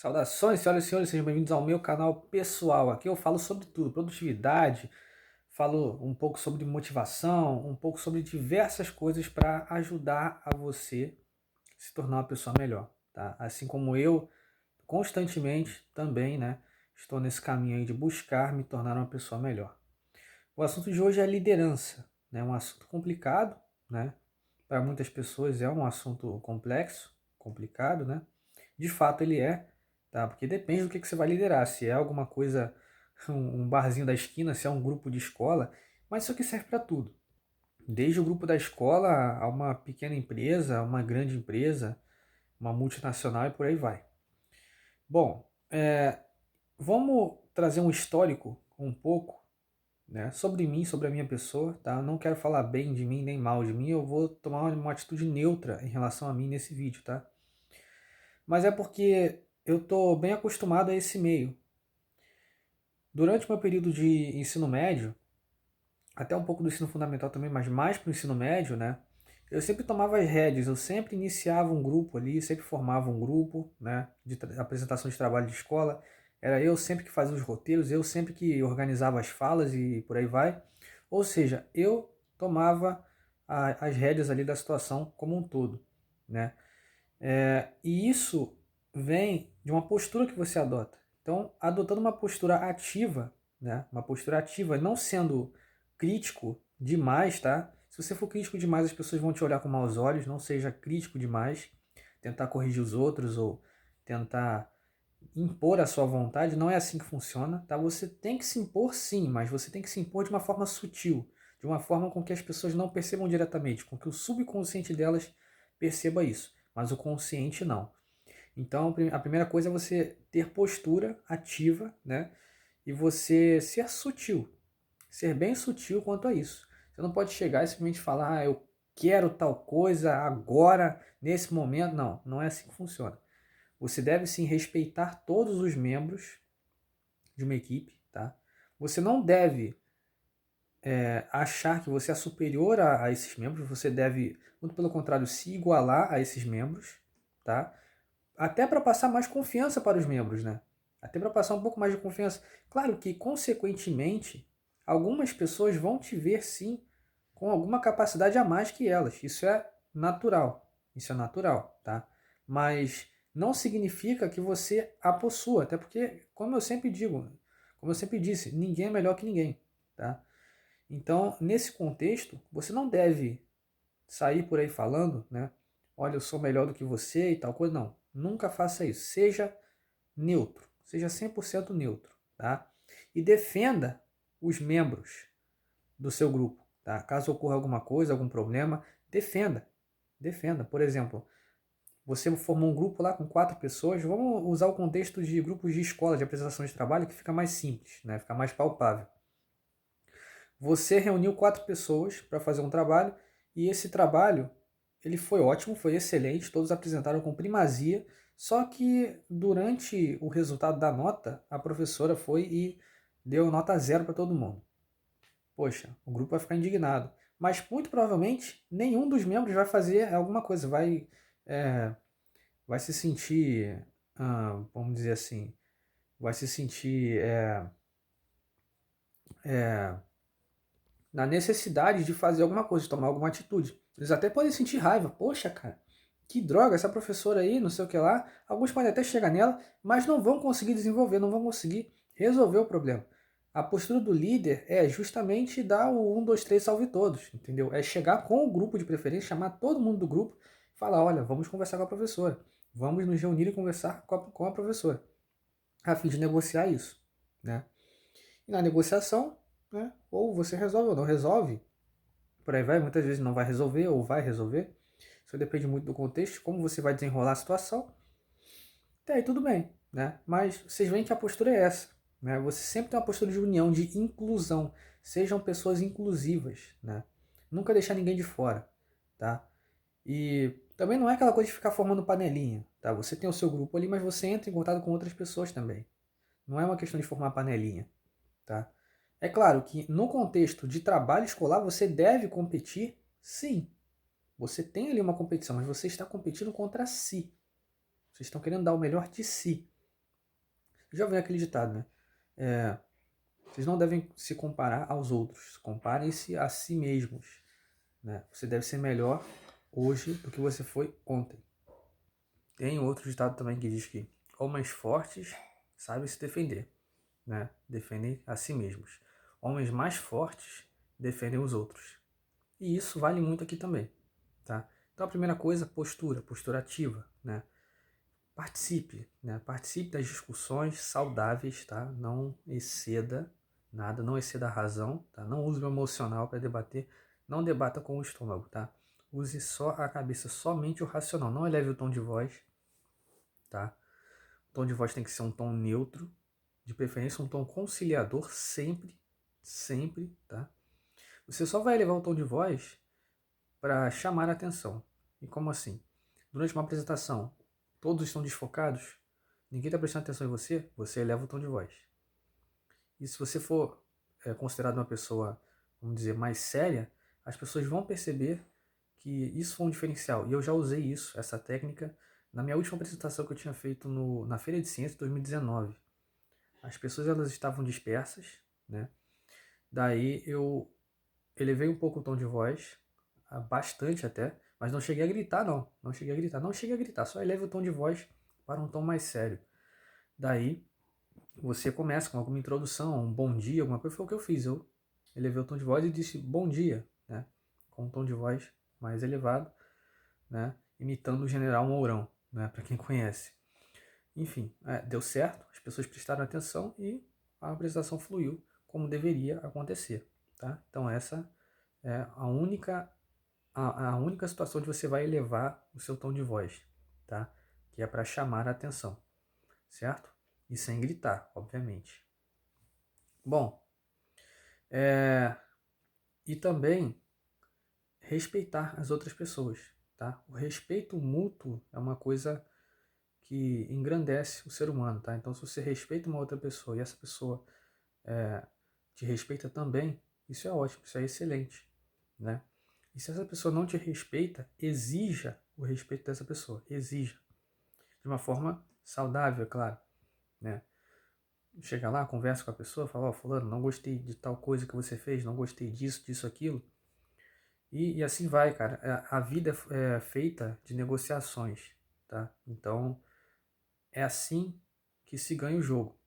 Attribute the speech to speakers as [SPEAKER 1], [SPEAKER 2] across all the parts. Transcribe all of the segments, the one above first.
[SPEAKER 1] Saudações, senhoras e senhores, sejam bem-vindos ao meu canal pessoal. Aqui eu falo sobre tudo, produtividade, falo um pouco sobre motivação, um pouco sobre diversas coisas para ajudar a você se tornar uma pessoa melhor, tá? Assim como eu, constantemente também, né, estou nesse caminho aí de buscar me tornar uma pessoa melhor. O assunto de hoje é liderança, né? Um assunto complicado, né? Para muitas pessoas é um assunto complexo, complicado, né? De fato ele é, tá? Porque depende do que você vai liderar. Se é alguma coisa, um barzinho da esquina, se é um grupo de escola, mas isso aqui serve para tudo. Desde o grupo da escola a uma pequena empresa, uma grande empresa, uma multinacional e por aí vai. Bom, vamos trazer um histórico um pouco, né, sobre mim, sobre a minha pessoa, tá? Eu não quero falar bem de mim nem mal de mim, eu vou tomar uma atitude neutra em relação a mim nesse vídeo, tá? Mas é porque eu tô bem acostumado a esse meio. Durante o meu período de ensino médio, até um pouco do ensino fundamental também, mas mais para o ensino médio, né? Eu sempre tomava as rédeas, eu sempre iniciava um grupo ali, sempre formava um grupo, né? De apresentação de trabalho de escola. Era eu sempre que fazia os roteiros, eu sempre que organizava as falas e por aí vai. Ou seja, eu tomava as rédeas ali da situação como um todo, né? E isso vem de uma postura que você adota. Então, adotando uma postura ativa, né? Uma postura ativa, não sendo crítico demais, tá? Se você for crítico demais, as pessoas vão te olhar com maus olhos. Não seja crítico demais, tentar corrigir os outros ou tentar impor a sua vontade. Não é assim que funciona, tá? Você tem que se impor, sim, mas você tem que se impor de uma forma sutil, de uma forma com que as pessoas não percebam diretamente, com que o subconsciente delas perceba isso, mas o consciente não. Então, a primeira coisa é você ter postura ativa, né? E você ser sutil, ser bem sutil quanto a isso. Você não pode chegar e simplesmente falar, eu quero tal coisa agora, nesse momento. Não, não é assim que funciona. Você deve sim respeitar todos os membros de uma equipe, tá? Você não deve achar que você é superior a esses membros, você deve, muito pelo contrário, se igualar a esses membros, tá? Até para passar mais confiança para os membros, né? Até para passar um pouco mais de confiança. Claro que, consequentemente, algumas pessoas vão te ver sim com alguma capacidade a mais que elas. Isso é natural. Isso é natural, tá? Mas não significa que você a possua, até porque, como eu sempre digo, como eu sempre disse, ninguém é melhor que ninguém, tá? Então, nesse contexto, você não deve sair por aí falando, né? Olha, eu sou melhor do que você e tal coisa. Não, nunca faça isso. Seja neutro, seja 100% neutro, tá? E defenda os membros do seu grupo, tá? Caso ocorra alguma coisa, algum problema, defenda. Defenda. Por exemplo, você formou um grupo lá com 4 pessoas, vamos usar o contexto de grupos de escola, de apresentação de trabalho, que fica mais simples, né? Fica mais palpável. Você reuniu 4 pessoas para fazer um trabalho e esse trabalho ele foi ótimo, foi excelente, todos apresentaram com primazia, só que durante o resultado da nota, a professora foi e deu nota 0 para todo mundo. Poxa, o grupo vai ficar indignado. Mas muito provavelmente nenhum dos membros vai fazer alguma coisa, é, vai se sentir, vamos dizer assim, vai se sentir na necessidade de fazer alguma coisa, de tomar alguma atitude. Eles até podem sentir raiva. Poxa, cara, que droga, essa professora aí, não sei o que lá. Alguns podem até chegar nela, mas não vão conseguir desenvolver, não vão conseguir resolver o problema. A postura do líder é justamente dar o 1, 2, 3, salve todos, entendeu? É chegar com o grupo de preferência, chamar todo mundo do grupo e falar, olha, vamos conversar com a professora. Vamos nos reunir e conversar com a professora, a fim de negociar isso, né? E na negociação, né, ou você resolve ou não resolve, por aí vai, muitas vezes não vai resolver ou vai resolver. Isso depende muito do contexto, como você vai desenrolar a situação. Até aí tudo bem, né? Mas vocês veem que a postura é essa, né? Você sempre tem uma postura de união, de inclusão. Sejam pessoas inclusivas, né? Nunca deixar ninguém de fora, tá? E também não é aquela coisa de ficar formando panelinha, tá? Você tem o seu grupo ali, mas você entra em contato com outras pessoas também. Não é uma questão de formar panelinha, tá? É claro que no contexto de trabalho escolar você deve competir, sim. Você tem ali uma competição, mas você está competindo contra si. Vocês estão querendo dar o melhor de si. Já ouvi aquele ditado, né? Vocês não devem se comparar aos outros, comparem-se a si mesmos, né? Você deve ser melhor hoje do que você foi ontem. Tem outro ditado também que diz que homens fortes sabem se defender, né? Defendem a si mesmos. Homens mais fortes defendem os outros. E isso vale muito aqui também, tá? Então a primeira coisa, postura ativa, né? Participe, né? Participe das discussões saudáveis, tá? Não exceda nada, não exceda a razão, tá? Não use o emocional para debater, não debata com o estômago, tá? Use só a cabeça, somente o racional, não eleve o tom de voz, tá? O tom de voz tem que ser um tom neutro, de preferência um tom conciliador, sempre, sempre, tá? Você só vai elevar o tom de voz para chamar a atenção. E como assim? Durante uma apresentação, todos estão desfocados, ninguém está prestando atenção em você, você eleva o tom de voz. E se você for considerado uma pessoa, vamos dizer, mais séria, as pessoas vão perceber que isso foi um diferencial. E eu já usei isso, essa técnica, na minha última apresentação que eu tinha feito na Feira de Ciências de 2019. As pessoas elas estavam dispersas, né? Daí eu elevei um pouco o tom de voz, bastante até, mas não cheguei a gritar não, não cheguei a gritar, só eleve o tom de voz para um tom mais sério. Daí você começa com alguma introdução, um bom dia, alguma coisa, foi o que eu fiz, eu elevei o tom de voz e disse bom dia, né? Com um tom de voz mais elevado, né? Imitando o General Mourão, né? Para quem conhece. Enfim, deu certo, as pessoas prestaram atenção e a apresentação fluiu como deveria acontecer, tá? Então essa é a única situação onde você vai elevar o seu tom de voz, tá? Que é para chamar a atenção, certo? E sem gritar, obviamente. Bom, e também respeitar as outras pessoas, tá? O respeito mútuo é uma coisa que engrandece o ser humano, tá? Então, se você respeita uma outra pessoa e essa pessoa te respeita também, isso é ótimo, isso é excelente, né? E se essa pessoa não te respeita, exija o respeito dessa pessoa, exija. De uma forma saudável, é claro, né? Chega lá, conversa com a pessoa, fala, ó, fulano, não gostei de tal coisa que você fez, não gostei disso, disso, aquilo. E assim vai, cara. A vida é feita de negociações, tá? Então, é assim que se ganha o jogo,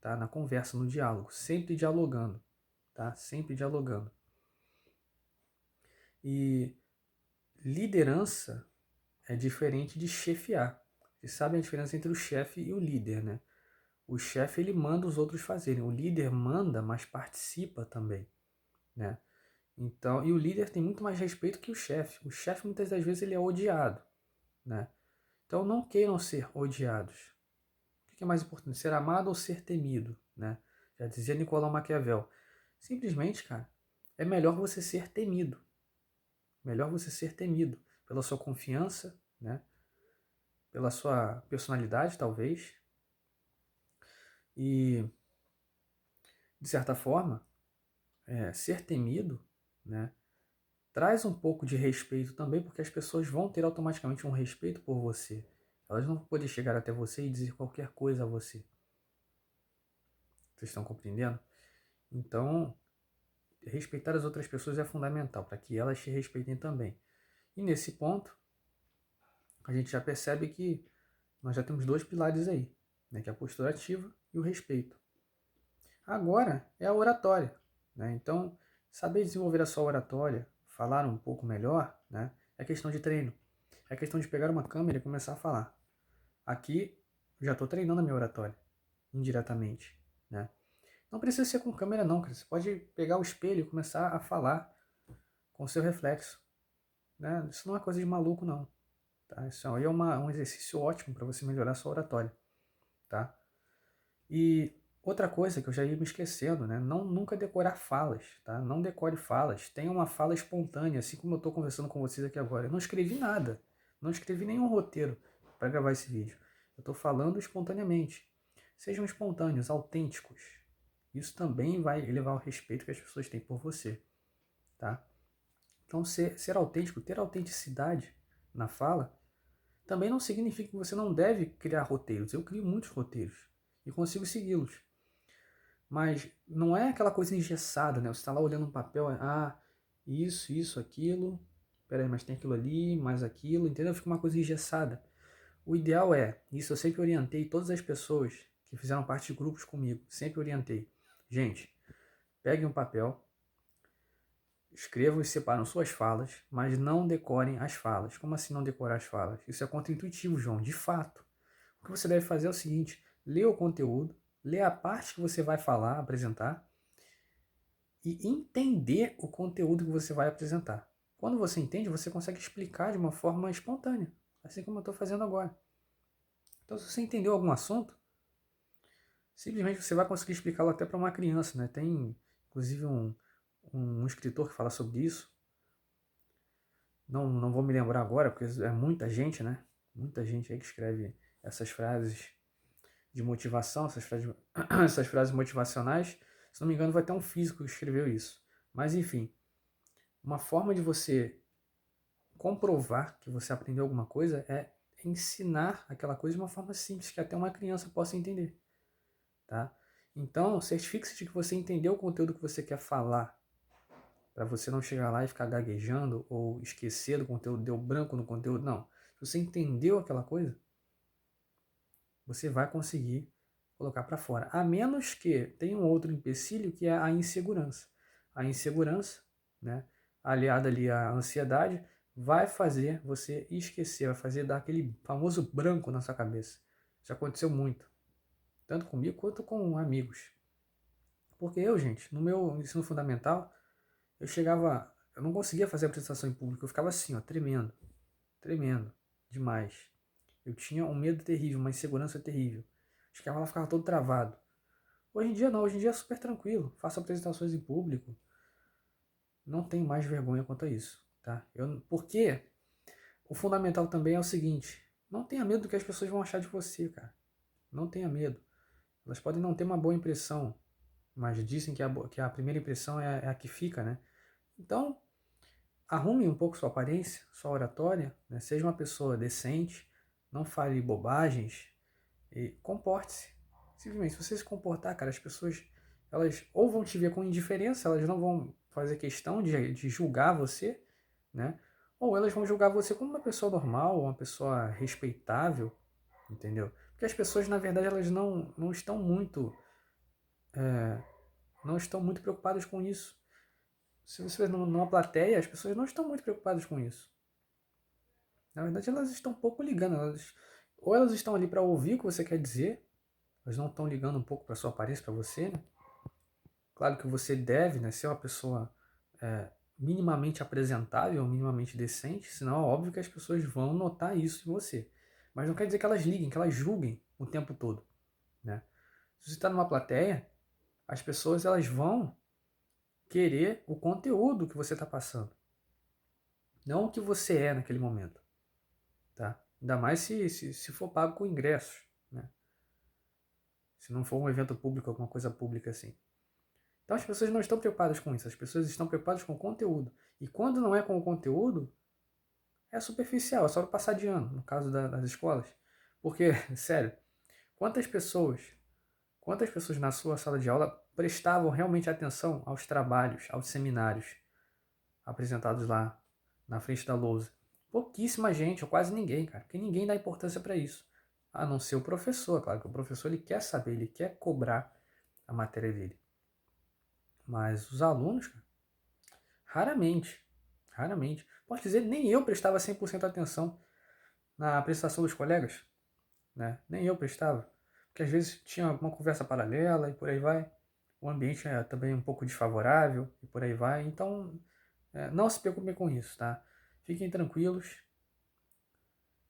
[SPEAKER 1] tá? Na conversa, no diálogo, sempre dialogando, tá? Sempre dialogando. E liderança é diferente de chefiar. Vocês sabem a diferença entre o chefe e o líder, né? O chefe ele manda os outros fazerem, o líder manda, mas participa também, né? Então, e o líder tem muito mais respeito que o chefe. O chefe muitas das vezes ele é odiado, né? Então não queiram ser odiados. O que é mais importante, ser amado ou ser temido, né? Já dizia Nicolau Maquiavel. Simplesmente, cara, é melhor você ser temido. Melhor você ser temido pela sua confiança, né? Pela sua personalidade, talvez. E, de certa forma, ser temido, né? Traz um pouco de respeito também, porque as pessoas vão ter automaticamente um respeito por você. Elas não vão poder chegar até você e dizer qualquer coisa a você. Vocês estão compreendendo? Então, respeitar as outras pessoas é fundamental para que elas te respeitem também. E nesse ponto, a gente já percebe que nós já temos dois pilares aí, né, que é a postura ativa e o respeito. Agora é a oratória, né? Então, saber desenvolver a sua oratória, falar um pouco melhor, né, é questão de treino. É questão de pegar uma câmera e começar a falar. Aqui, já estou treinando a minha oratória, indiretamente, né? Não precisa ser com câmera não, cara. Você pode pegar o espelho e começar a falar com o seu reflexo, né? Isso não é coisa de maluco, não. Tá? Isso aí é um exercício ótimo para você melhorar a sua oratória, tá? E outra coisa que eu já ia me esquecendo, né? Nunca decorar falas, tá? Não decore falas. Tenha uma fala espontânea, assim como eu estou conversando com vocês aqui agora. Eu não escrevi nada. Não escrevi nenhum roteiro para gravar esse vídeo. Eu estou falando espontaneamente. Sejam espontâneos, autênticos. Isso também vai elevar o respeito que as pessoas têm por você, tá? Então, ser autêntico, ter autenticidade na fala, também não significa que você não deve criar roteiros. Eu crio muitos roteiros. e consigo segui-los. Mas não é aquela coisa engessada, né? Você está lá olhando um papel, isso, aquilo, peraí, mas tem aquilo ali, mais aquilo, entendeu? Fica uma coisa engessada. O ideal é, isso eu sempre orientei todas as pessoas que fizeram parte de grupos comigo, sempre orientei. Gente, peguem um papel, escrevam e separam suas falas, mas não decorem as falas. Como assim não decorar as falas? Isso é contraintuitivo, João, de fato. O que você deve fazer é o seguinte, lê o conteúdo, lê a parte que você vai falar, apresentar, e entender o conteúdo que você vai apresentar. Quando você entende, você consegue explicar de uma forma espontânea, assim como eu estou fazendo agora. Então, se você entendeu algum assunto, simplesmente você vai conseguir explicá-lo até para uma criança, né? Tem, inclusive, um escritor que fala sobre isso. Não vou me lembrar agora, porque é muita gente, né? Muita gente aí que escreve essas frases de motivação, essas frases motivacionais. Se não me engano, vai ter um físico que escreveu isso. Mas, enfim, uma forma de você comprovar que você aprendeu alguma coisa é ensinar aquela coisa de uma forma simples, que até uma criança possa entender, tá? Então, certifique-se de que você entendeu o conteúdo que você quer falar, para você não chegar lá e ficar gaguejando ou esquecer do conteúdo, deu branco no conteúdo. Não. Se você entendeu aquela coisa, você vai conseguir colocar para fora. A menos que tenha um outro empecilho, que é a insegurança. A insegurança, né, aliada ali à ansiedade, vai fazer você esquecer, vai fazer dar aquele famoso branco na sua cabeça. Isso aconteceu muito, tanto comigo quanto com amigos. Porque eu, gente, no meu ensino fundamental, eu não conseguia fazer apresentação em público, eu ficava assim, ó, tremendo demais. Eu tinha um medo terrível, uma insegurança terrível. Ficava lá, ficava todo travado. Hoje em dia não, hoje em dia é super tranquilo. Faço apresentações em público. Não tenho mais vergonha quanto a isso, tá? Porque o fundamental também é o seguinte, não tenha medo do que as pessoas vão achar de você, cara. Não tenha medo. Elas podem não ter uma boa impressão, mas dizem que a primeira impressão é a que fica, né? Então, arrume um pouco sua aparência, sua oratória, né? Seja uma pessoa decente, não fale bobagens e comporte-se. Simplesmente, se você se comportar, cara, as pessoas, elas ou vão te ver com indiferença, elas não vão fazer questão de julgar você, né? Ou elas vão julgar você como uma pessoa normal, uma pessoa respeitável, entendeu? Porque as pessoas, na verdade, elas não estão muito, não estão muito preocupadas com isso. Se você vê numa plateia, as pessoas não estão muito preocupadas com isso. Na verdade, elas estão um pouco ligando. Ou elas estão ali para ouvir o que você quer dizer, elas não estão ligando um pouco para sua aparência, para você, né? Claro que você deve, né, ser uma pessoa minimamente apresentável, minimamente decente, senão é óbvio que as pessoas vão notar isso em você. Mas não quer dizer que elas liguem, que elas julguem o tempo todo, né? Se você está numa plateia, as pessoas elas vão querer o conteúdo que você está passando, não o que você é naquele momento, tá? Ainda mais se for pago com ingressos, né? Se não for um evento público, alguma coisa pública assim. Então as pessoas não estão preocupadas com isso, as pessoas estão preocupadas com o conteúdo. E quando não é com o conteúdo, é superficial, é só para passar de ano, no caso das escolas. Porque, sério, quantas pessoas, quantas pessoas na sua sala de aula prestavam realmente atenção aos trabalhos, aos seminários apresentados lá na frente da lousa? Pouquíssima gente, ou quase ninguém, cara, porque ninguém dá importância para isso. A não ser o professor, claro que o professor ele quer saber, ele quer cobrar a matéria dele. Mas os alunos, cara, raramente, raramente. Posso dizer, nem eu prestava 100% atenção na prestação dos colegas, né? Nem eu prestava. Porque às vezes tinha alguma conversa paralela e por aí vai. O ambiente é também um pouco desfavorável e por aí vai. Então, não se preocupem com isso, tá? Fiquem tranquilos,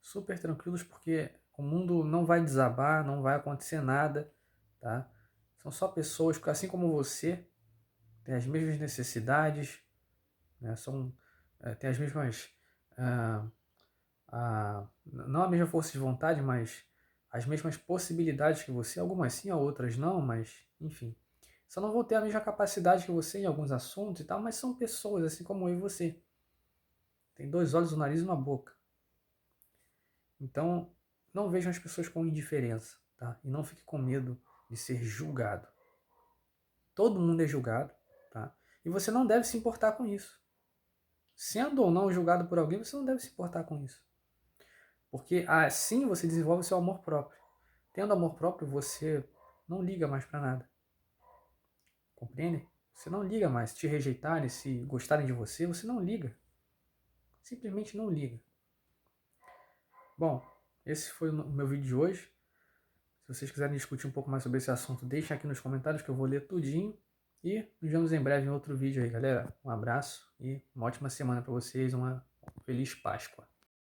[SPEAKER 1] super tranquilos, porque o mundo não vai desabar, não vai acontecer nada, tá? São só pessoas que, assim como você, têm as mesmas necessidades, né? Têm as mesmas, não a mesma força de vontade, mas as mesmas possibilidades que você, algumas sim, outras não, mas enfim. Só não vão ter a mesma capacidade que você em alguns assuntos e tal, mas são pessoas, assim como eu e você. Tem dois olhos, um nariz e uma boca. Então, não vejam as pessoas com indiferença, tá? E não fique com medo de ser julgado. Todo mundo é julgado, tá? E você não deve se importar com isso. Sendo ou não julgado por alguém, você não deve se importar com isso. Porque assim você desenvolve seu amor próprio. Tendo amor próprio, você não liga mais para nada. Compreende? Você não liga mais. Se te rejeitarem, se gostarem de você, você não liga. Simplesmente não liga. Bom, esse foi o meu vídeo de hoje. Se vocês quiserem discutir um pouco mais sobre esse assunto, deixem aqui nos comentários que eu vou ler tudinho. E nos vemos em breve em outro vídeo aí, galera. Um abraço e uma ótima semana para vocês. Uma feliz Páscoa.